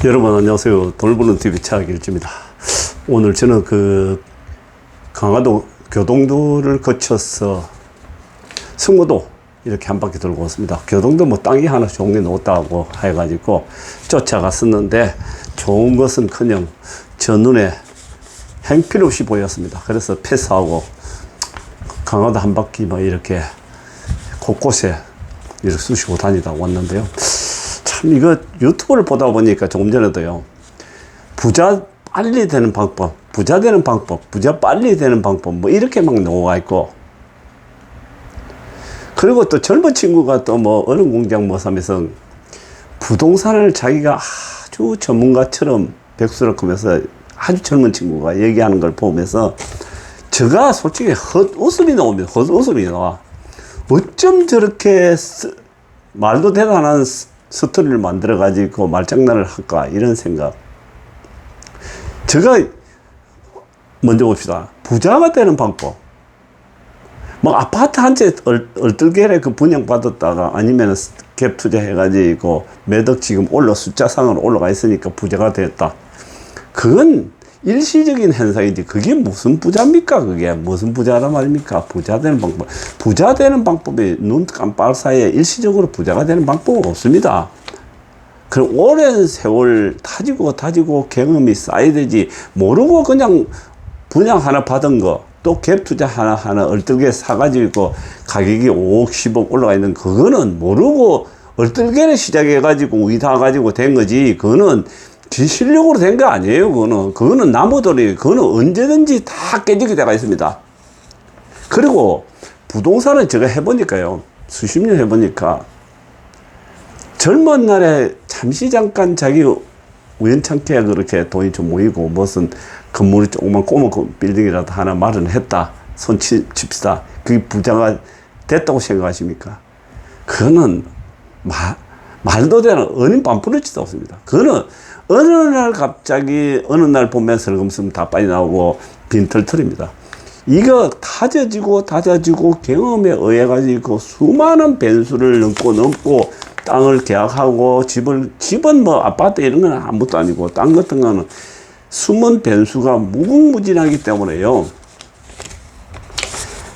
여러분 안녕하세요. 돌보는 TV 차길주입니다. 오늘 저는 강화도 교동도를 거쳐서 승무도 이렇게 한 바퀴 돌고 왔습니다. 교동도 뭐 땅이 하나 좋은 게 놓았다고 해가지고 쫓아갔었는데 좋은 것은커녕 저 눈에 행필없이 보였습니다. 그래서 패스하고 강화도 한 바퀴 뭐 이렇게 곳곳에 이렇게 쑤시고 다니다 왔는데요. 참 이거 유튜브를 보다 보니까 조금 전에도요, 부자 빨리 되는 방법, 부자 되는 방법, 부자 빨리 되는 방법 뭐 이렇게 막 나와 있고, 그리고 또 젊은 친구가 또 뭐 어느 공장 뭐 하면서 부동산을 자기가 아주 전문가처럼 백수를 크면서 아주 젊은 친구가 얘기하는 걸 보면서 제가 솔직히 헛웃음이 나옵니다. 헛웃음이 나와. 어쩜 저렇게 말도 대단한 스토리를 만들어 가지고 말장난을 할까, 이런 생각. 제가 먼저 봅시다. 부자가 되는 방법. 뭐 아파트 한 채 얼떨결에 그 분양받았다가 아니면 갭 투자해 가지고 매덕 지금 숫자상으로 올라가 있으니까 부자가 됐다. 그건 일시적인 현상이지 그게 무슨 부자입니까? 그게 무슨 부자란 말입니까? 부자 되는 방법. 부자 되는 방법이 눈 깜빡 사이에 일시적으로 부자가 되는 방법은 없습니다. 그럼 오랜 세월 다지고 경험이 쌓여야 되지, 모르고 그냥 분양 하나 받은 거 또 갭 투자 하나 얼떨결에 사가지고 가격이 5억 10억 올라가 있는 그거는 모르고 얼떨결에 시작해가지고 위다가지고 된 거지, 그거는 지 실력으로 된 거 아니에요. 그거는 나무들이, 그거는 언제든지 다 깨지게 되어 있습니다. 그리고 부동산을 제가 해보니까요, 수십 년 해보니까 젊은 날에 잠깐 자기 우연찮게 그렇게 돈이 좀 모이고 무슨 건물이 조그만 꼬마 빌딩이라도 하나 마련했다 손 칩시다. 그게 부자가 됐다고 생각하십니까? 그거는 말도 되는 은인 반푸르지도 없습니다. 그거는 어느 날 갑자기 어느 날 보면 슬금슬금 다 빠져 나오고 빈털털입니다. 이거 다져지고 경험에 의해 가지고 수많은 변수를 넘고 땅을 계약하고 집은 뭐 아파트 이런 건 아무것도 아니고 땅 같은 거는 숨은 변수가 무궁무진하기 때문에요.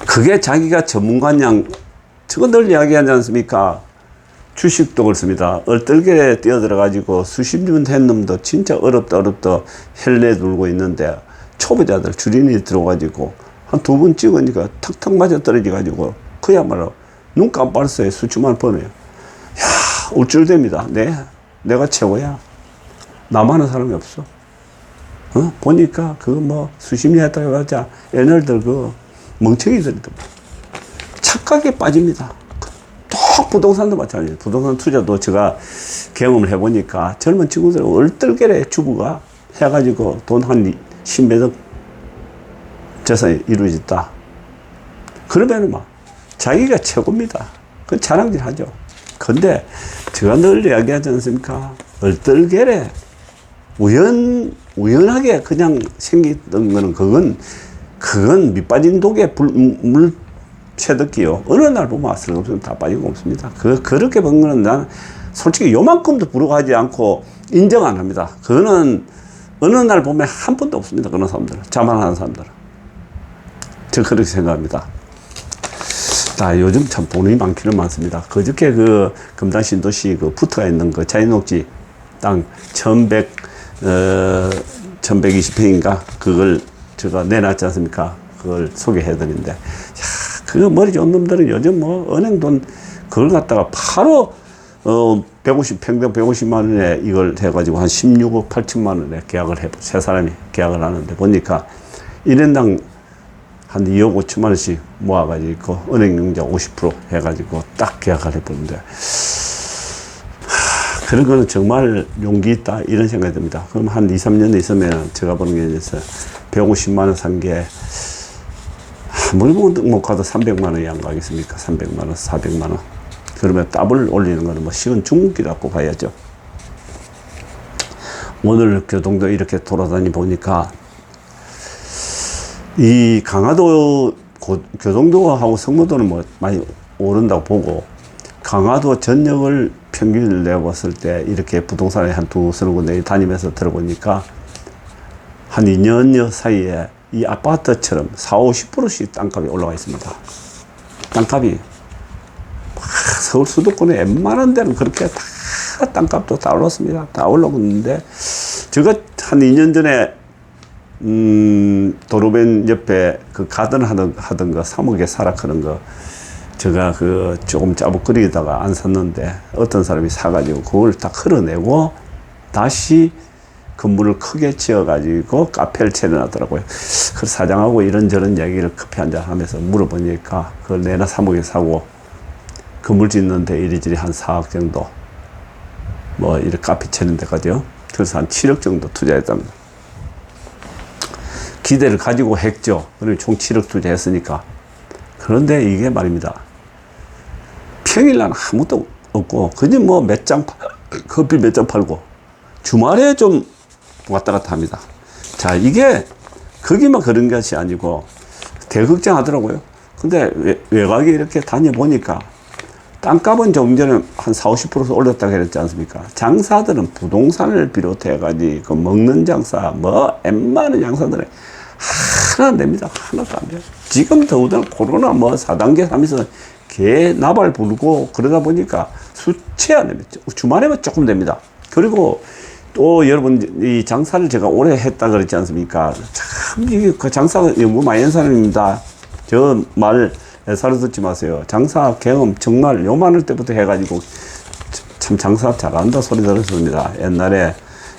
그게 자기가 전문가냥, 저거 늘 이야기하지 않습니까? 주식도 그렇습니다. 얼떨결에 뛰어들어가지고 수십 년 한 놈도 진짜 어렵다 헬레 돌고 있는데 초보자들 주린이 들어가지고 한 두 번 찍으니까 탁탁 맞아 떨어져가지고 그야말로 눈 깜빡 사이에 수천만 번해요. 야, 울줄됩니다. 내가 최고야. 나만한 사람이 없어. 보니까 그거 수십 년 했다가 가자 얘네들 멍청이들이더만 착각에 빠집니다. 또 부동산도 마찬가지예요. 부동산 투자도 제가 경험을 해보니까 젊은 친구들은 얼떨결에 주부가 해가지고 돈 한 10몇억 재산이 이루어졌다. 그러면은 자기가 최고입니다. 그건 자랑질 하죠. 근데 제가 늘 이야기하지 않습니까? 얼떨결에 우연하게 그냥 생겼던 거는 그건 밑빠진 독에 물 채듣기요. 어느 날 보면 슬금슬금 다 빠지고 없습니다. 그렇게 본 거는 난 솔직히 요만큼도 부러워하지 않고 인정 안 합니다. 그거는 어느 날 보면 한 번도 없습니다. 그런 사람들은. 자만하는 사람들은. 저 그렇게 생각합니다. 요즘 참 돈이 많기는 많습니다. 그저께 금단 신도시 붙어 있는 자연녹지 땅 1120평인가 그걸 제가 내놨지 않습니까? 그걸 소개해 드린데, 그거 머리 좋은 놈들은 요즘 은행 돈 그걸 갖다가 바로 150평당 150만 원에 이걸 해가지고 한 16억 8천만 원에 세 사람이 계약을 하는데 보니까 1인당 한 2억 5천만 원씩 모아가지고 은행융자 50% 해가지고 딱 계약을 해보는데, 그런 거는 정말 용기 있다 이런 생각이 듭니다. 그럼 한 2, 3년 있으면 제가 보는 게 이제 150만 원 산 게 아무리 못 가도 300만 원이 안 가겠습니까? 300만 원, 400만 원. 그러면 더블 올리는 거는 식은 중국기라고 봐야죠. 오늘 교동도 이렇게 돌아다니 보니까 이 강화도 교동도하고 성무도는 많이 오른다고 보고, 강화도 전역을 평균을 내봤을 때 이렇게 부동산에 한 두서너 군데 다니면서 들어보니까 한 2년여 사이에 이 아파트처럼 40, 50%씩 땅값이 올라가 있습니다. 땅값이 서울 수도권에 웬만한 데는 그렇게 다 땅값도 다 올랐습니다. 다 올라오고 있는데 제가 한 2년 전에 도로변 옆에 그 가든 하던 거 3억에 사라 그런 거 제가 그 조금 짜부거리다가 안 샀는데 어떤 사람이 사가지고 그걸 다 흘러내고 다시 건물을 크게 지어가지고 카페를 차려놨더라고요. 그 사장하고 이런저런 얘기를 커피 한잔 하면서 물어보니까 그걸 내나 3억에 사고 건물 짓는데 이리저리 한 4억 정도 뭐 이렇게 카페 차리는 데까지요. 그래서 한 7억 정도 투자했답니다. 기대를 가지고 했죠. 그리고 총 7억 투자했으니까. 그런데 이게 말입니다. 평일날 아무것도 없고 그냥 뭐 몇 장 커피 몇 장 팔고 주말에 좀 왔다 갔다 합니다. 자, 이게 거기만 그런 것이 아니고 대극장하더라고요. 근데 외곽에 이렇게 다녀보니까 땅값은 좀 전에 한 40, 50% 올렸다고 그랬지 않습니까? 장사들은 부동산을 비롯해 가지고 먹는 장사 뭐 웬만한 장사들은 하나 안 됩니다. 하나도 안 돼요. 지금 더우더라 코로나 뭐 4단계 하면서 개 나발 부르고 그러다 보니까 수채 안 됩니다. 주말에만 조금 됩니다. 그리고 또 여러분 이 장사를 제가 오래 했다 그랬지 않습니까? 참 이게 그 장사가 너무 많이 한 사람입니다. 저 말 애사로 듣지 마세요. 장사 경험 정말 요만할 때부터 해가지고 참 장사 잘한다 소리 들었습니다. 옛날에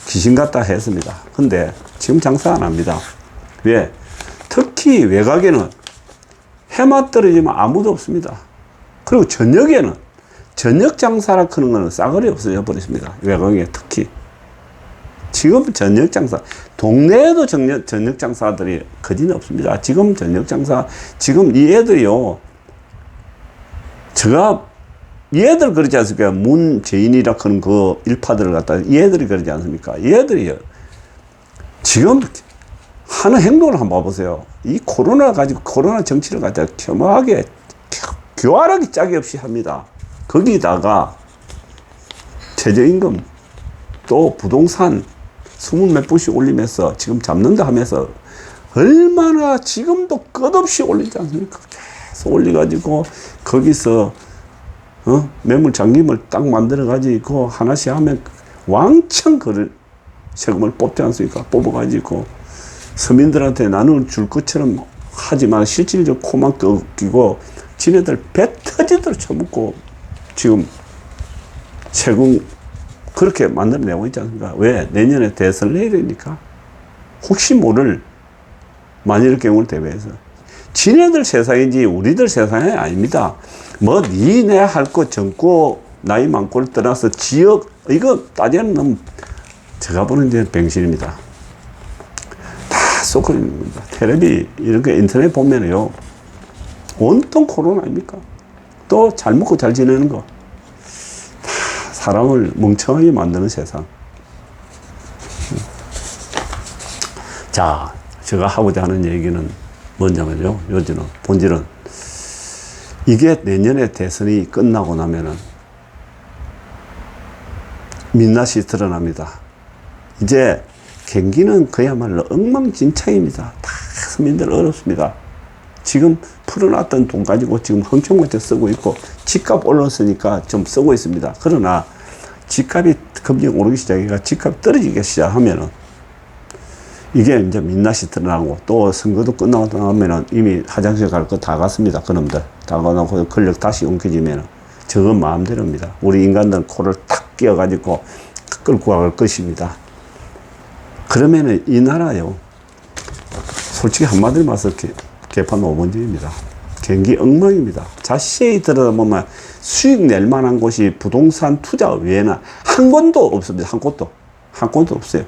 귀신 같다 했습니다. 근데 지금 장사 안 합니다. 왜? 특히 외곽에는 해만 떨어지면 아무도 없습니다. 그리고 저녁에는 저녁 장사라 그런 거는 싸그리 없어져 버렸습니다. 외곽에 특히. 지금 저녁 장사, 동네에도 저녁 장사들이 거진 없습니다. 지금 저녁 장사, 지금 이 애들이요. 제가 이 애들 그러지 않습니까? 문재인이라 그런 그 일파들을 갖다 이 애들이 그러지 않습니까? 이 애들이요. 지금 하는 행동을 한번 봐보세요. 이 코로나 가지고 코로나 정치를 갖다 겸허하게 교활하게 짝이 없이 합니다. 거기다가 최저임금 또 부동산 20몇 분씩 올리면서 지금 잡는다 하면서 얼마나 지금도 끝없이 올리지 않습니까? 계속 올려가지고 거기서 매물 잠김을 딱 만들어가지고 하나씩 하면 왕창 그를 세금을 뽑지 않습니까? 뽑아가지고 서민들한테 나눌 줄 것처럼 하지만 실질적으로 코만 끼고 지네들 배 터지도록 쳐먹고 지금 세금 그렇게 만들어내고 있지 않습니까? 왜? 내년에 대선을 해야 되니까. 혹시 모를 만일 경우를 대비해서. 지네들 세상이지 우리들 세상이 아닙니다. 뭐 니네 할 거 젊고 나이 많고를 떠나서 지역 이거 따지는 너무 제가 보는 데는 병신입니다. 다 쏘그리는 겁니다. 텔레비 이렇게 인터넷 보면요 온통 코로나 아닙니까? 또 잘 먹고 잘 지내는 거. 사람을 멍청하게 만드는 세상. 자, 제가 하고자 하는 얘기는 뭐냐면요. 요즘은, 본질은, 이게 내년에 대선이 끝나고 나면은, 민낯이 드러납니다. 이제 경기는 그야말로 엉망진창입니다. 다 서민들 어렵습니다. 지금 풀어놨던 돈 가지고 지금 흥청망청 쓰고 있고 집값 올랐으니까 좀 쓰고 있습니다. 그러나 집값이 금방 오르기 시작해가 집값 떨어지기 시작하면은 이게 이제 민낯이 드러나고 또 선거도 끝나고 나면은 이미 화장실 갈 거 다 갔습니다. 그놈들 다 가놓고 권력 다시 옮겨지면은 저건 마음대로입니다. 우리 인간들은 코를 탁 끼어가지고 끌고 갈 것입니다. 그러면은 이 나라요 솔직히 한마디로 말해서 개판 5번째입니다. 경기 엉망입니다. 자세히 들여다보면 수익 낼 만한 곳이 부동산 투자 외에는 한 곳도 없습니다. 한 곳도 없어요.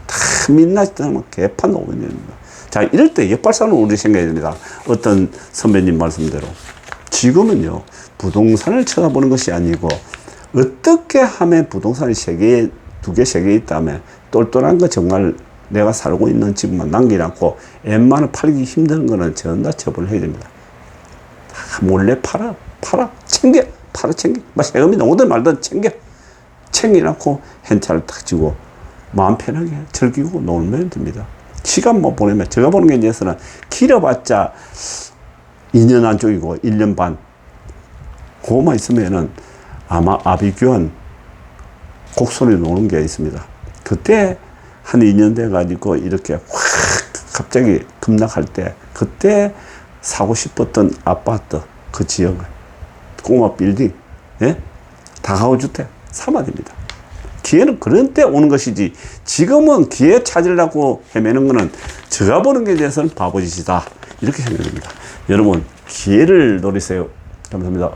다 민낯이 뜨면 개판 5번째입니다. 자, 이럴 때 역발상을 우리 생각해야 됩니다. 어떤 선배님 말씀대로. 지금은요, 부동산을 쳐다보는 것이 아니고, 어떻게 하면 부동산이 두 개, 세 개 있다면, 똘똘한 거 정말 내가 살고 있는 집만 남기놓고 웬만한 팔기 힘든 거는 전부 다 처분을 해야 됩니다. 몰래 팔아, 챙겨. 막 세금이 나오든 말든 챙겨. 챙겨놓고 hen차를 탁 쥐고 마음 편하게 즐기고 놀면 됩니다. 시간 뭐 보내면, 제가 보는 게 이제서는 길어봤자 2년 안쪽이고 1년 반. 그거만 있으면은 아마 아비규환 곡소리 노는 게 있습니다. 그때 한 2년 돼가지고 이렇게 확 갑자기 급락할 때, 그때 사고 싶었던 아파트, 그 지역을, 꼬마 빌딩, 예? 다가구주택 사면 됩니다. 기회는 그런 때 오는 것이지, 지금은 기회 찾으려고 헤매는 거는 제가 보는 게 대해서는 바보짓이다. 이렇게 생각합니다. 여러분, 기회를 노리세요. 감사합니다.